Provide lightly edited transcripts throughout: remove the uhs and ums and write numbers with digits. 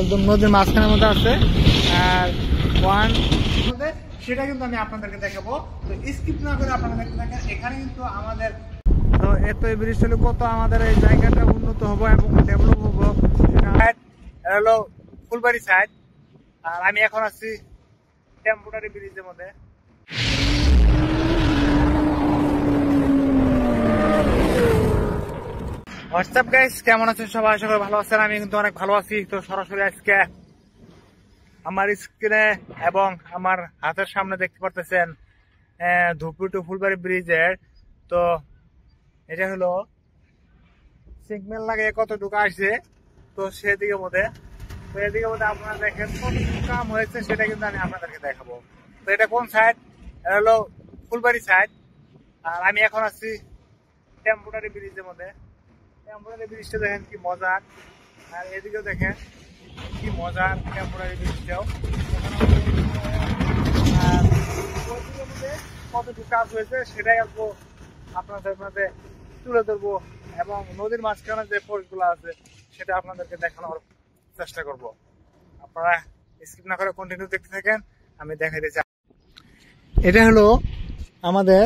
একদম নদীর মাঝখানের মধ্যে আছে। আর ওয়ান সেটা কিন্তু আমি আপনাদেরকে দেখাবো, তো স্কিপ না করে আপনারা দেখতে থাকেন। এখানে কিন্তু আমাদের তো এত এই ব্রিজ হলে কত আমাদের এই জায়গাটা উন্নত হবো এবং ডেভেলপ হবো, সেটা হলো ফুলবাড়ি সাইড। আর আমি এখন আছি টেম্পোরারি ব্রিজের মধ্যে। হোয়াটসঅ্যাপ গাইস, কেমন আছেন সবাই? আশা করি ভালো আছেন। আমি কিন্তু অনেক ভালো আছি। তো সরাসরি আজকে আমার স্ক্রিনে এবং আমার হাতের সামনে দেখতে পারতেছেন ধুপগুড়ি টু ফুলবাড়ি ব্রিজের। তো এটা হলো সিগন্যাল লাগিয়ে কতটুকু আসছে, তো সেদিকে মধ্যে তো এদিকে মধ্যে আপনারা দেখেন কতটুকু কাম হয়েছে, সেটা কিন্তু আমি আপনাদেরকে দেখাবো। তো এটা কোন সাইড? এটা হলো ফুলবাড়ি সাইড। আর আমি এখন আছি টেম্পোরারি ব্রিজের মধ্যে। টেম্পোরারি ব্রিজটা দেখেন কি মজার, আর এদিকেও দেখেন কি মজার টেম্পোরারি ব্রিজটাও। আর কতটুকু কাজ হয়েছে সেটাই আপনাদের মধ্যে তুলে ধরবো, এবং নদীর মাঝখানে যে পোস্টগুলো আছে সেটা আপনাদেরকে দেখানোর চেষ্টা করব। আপনারা স্কিপ না করে কন্টিনিউ দেখতে থাকেন, আমি দেখাইতে চাই। এটা হলো আমাদের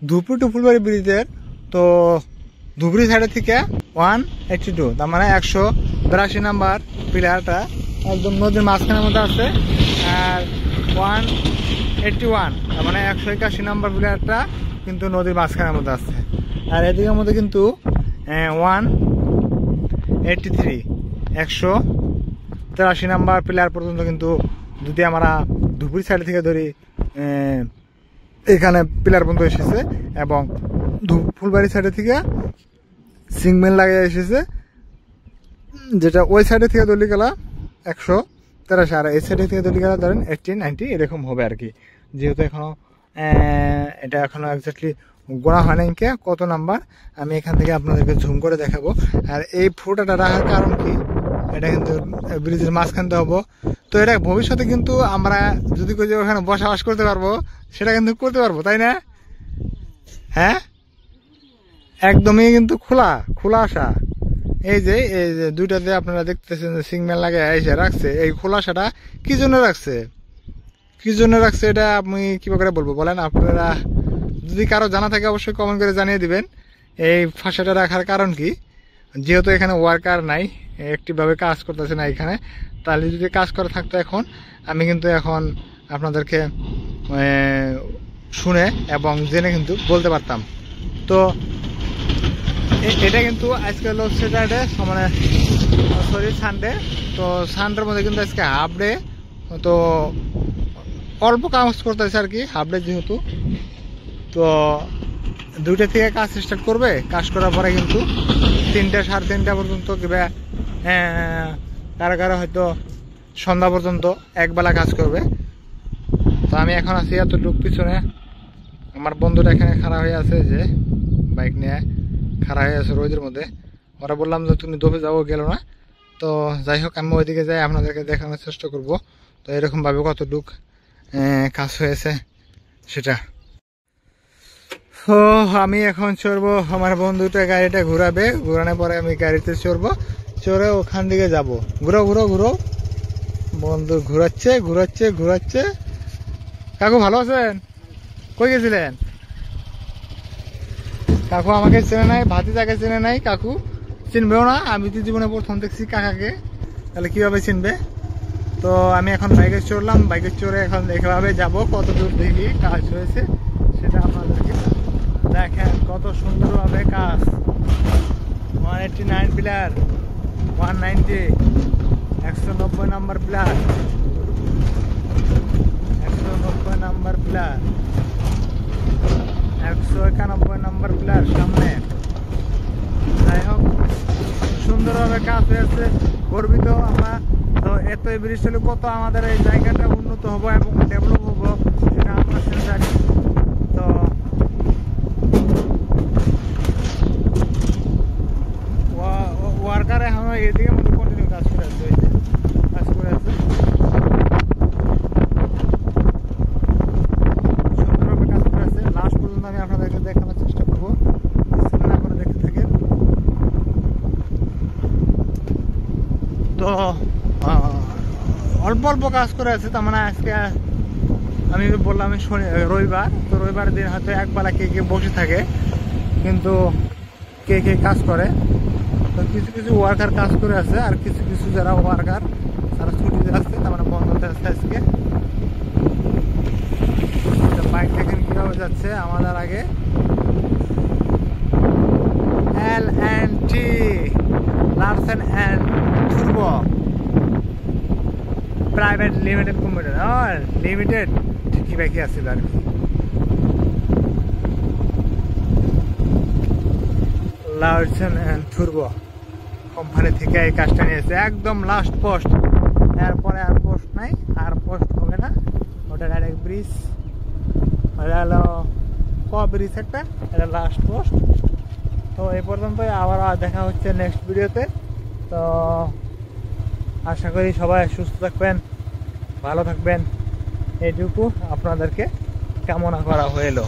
ধুপগুড়ি টু ফুলবাড়ি ব্রিজের। তো ধুবড়ি সাইডের থেকে 182, তার মানে 182 নাম্বার পিলারটা একদম নদীর মাঝখানের মধ্যে আছে। আর 181, তার মানে 181 নাম্বার পিলারটা কিন্তু নদীর মাঝখানের মধ্যে আছে। আর এদিকের মধ্যে কিন্তু 183, 183 নাম্বার পিলার পর্যন্ত কিন্তু যদি আমরা ধুবড়ি সাইড থেকে ধরি এখানে পিলার পর্যন্ত এসেছে, এবং ফুলবাড়ি সাইডের থেকে সিগন্যাল লাগিয়ে এসেছে, যেটা ওই সাইডে থেকে দলি গেলা 183, আর এই সাইডে থেকে দলি গেলা ধরেন 80, 90 এরকম হবে আর কি। যেহেতু এখনো এটা এখনো এক্স্যাক্টলি গোনা হয় নাই কত নাম্বার, আমি এখান থেকে আপনাদেরকে জুম করে দেখাবো। আর এই ফটোটা রাখার কারণ কি, এটা কিন্তু ব্রিজের মাঝখানতে হবো। তো এটা ভবিষ্যতে কিন্তু আমরা যদি ওখানে বসবাস করতে পারবো, সেটা কিন্তু করতে পারবো, তাই না? হ্যাঁ, একদমই কিন্তু খোলা আশা। এই যে দুইটাতে আপনারা দেখতেছেন সিগন্যাল লাগে এসে রাখছে, এই খোলাসাটা কি জন্য রাখছে এটা আমি কিভাবে করে বলবো বলেন? আপনারা যদি কারো জানা থাকে অবশ্যই কমেন্ট করে জানিয়ে দিবেন এই ফাঁসাটা রাখার কারণ কি। যেহেতু এখানে ওয়ার্কার নাই, একটিভাবে কাজ করতেছে না এখানে, তাহলে যদি কাজ করে থাকতো এখন আমি কিন্তু এখন আপনাদেরকে শুনে এবং জেনে কিন্তু বলতে পারতাম। তো এটা কিন্তু আজকে হলো স্যাটারডে, মানে সানডে। তো সানডের মধ্যে কিন্তু আজকে হাফ ডে, তো অল্প কাজ করতেছে আর কি, হাফ ডে যেহেতু। তো 2টা থেকে কাজ স্টার্ট করবে, কাজ করার পরে কিন্তু 3টা, 3:30 পর্যন্ত কিংবা কারো হয়তো সন্ধ্যা পর্যন্ত একবেলা কাজ করবে। তো আমি এখন আছি এতটুক পিছনে, আমার বন্ধুরা এখানে খাড়া হয়ে আছে, যে বাইক নিয়ে খাড়া হয়ে আছে রোদের মধ্যে। ওরা বললাম যে তুমি দোপে যাবো, গেল না। তো যাই হোক, আমি ওইদিকে যাই আপনাদেরকে দেখানোর চেষ্টা করব। তো এরকম ভাবে কতটুক কাজ হয়েছে সেটা। তো আমি এখন চড়বো, আমার বন্ধুটা গাড়িটা ঘুরাবে, ঘুরানোর পরে আমি গাড়িতে চড়ে ওখান দিকে যাবো। ঘুরো বন্ধু ঘুরাচ্ছে। কাকু ভালো আছেন? কই গেছিলেন? কাকু আমাকে চেনে নাই, ভাতিজাকে চেনে নাই, কাকু চিনবেও না। আমি তো জীবনে প্রথম দেখছি কাকাকে, তাহলে কিভাবে চিনবে? তো আমি এখন বাইকে চড়লাম, বাইকে চড়ে এখন এভাবে যাব, কত দূর দেখি কাজ হয়েছে সেটা আপনাদেরকে দেখেন। কত সুন্দরভাবে কাজ, 189 pillar, 190, 190 number pillar, 190 number pillar, 191 number pillar সামনে। যাই হোক, সুন্দরভাবে কাজ হয়েছে, গর্বিত আমরা। তো এত এই ব্রিজ হলে কত আমাদের এই জায়গাটা উন্নত হবো এবং ডেভেলপ হবো, সেটা আমরা সেটা জানি। তো ওয়ার্কার এখন এদিকে মধ্যে কন্টিনিউ কাজ করে আছে, সুন্দরভাবে কাজ করে আছে। লাস্ট পর্যন্ত আমি আপনাদেরকে দেখানোর চেষ্টা করবো, না করে দেখতে থাকেন। তো অল্প অল্প কাজ করে আছে। তার মানে আজকে আমি বললাম রবিবার, তো রবিবারের দিন হয়তো একবেলা কে কে বসে থাকে, কিন্তু কে কে কাজ করে। তো কিছু কিছু ওয়ার্কার কাজ করে আছে, আর কিছু কিছু যারা ওয়ার্কার তারা ছুটিতে আসছে, তার মানে বন্ধতে আসছে আজকে। বাইক দেখেন কিভাবে যাচ্ছে আমাদের আগে। L&T লারসেন অ্যান্ড টুরবো প্রাইভেট লিমিটেড কোম্পানি, লিমিটেড ঠিকই বাকি আছে আর কি। লারসেন অ্যান্ড টুরবো কোম্পানি থেকে এই কাজটা নিয়েছে, একদম লাস্ট পোস্ট। এরপরে আর পোস্ট নাই, আর পোস্ট হবে না। ওটা ডাইরেক্ট ব্রিজ, ওটা হলো ব্রিজ একটা, এটা লাস্ট পোস্ট। তো এই পর্যন্তই, আবার দেখা হচ্ছে নেক্সট ভিডিওতে। তো আশা করি সবাই সুস্থ থাকবেন, ভালো থাকবেন, এইটুকু আপনাদেরকে কামনা করা হইলো।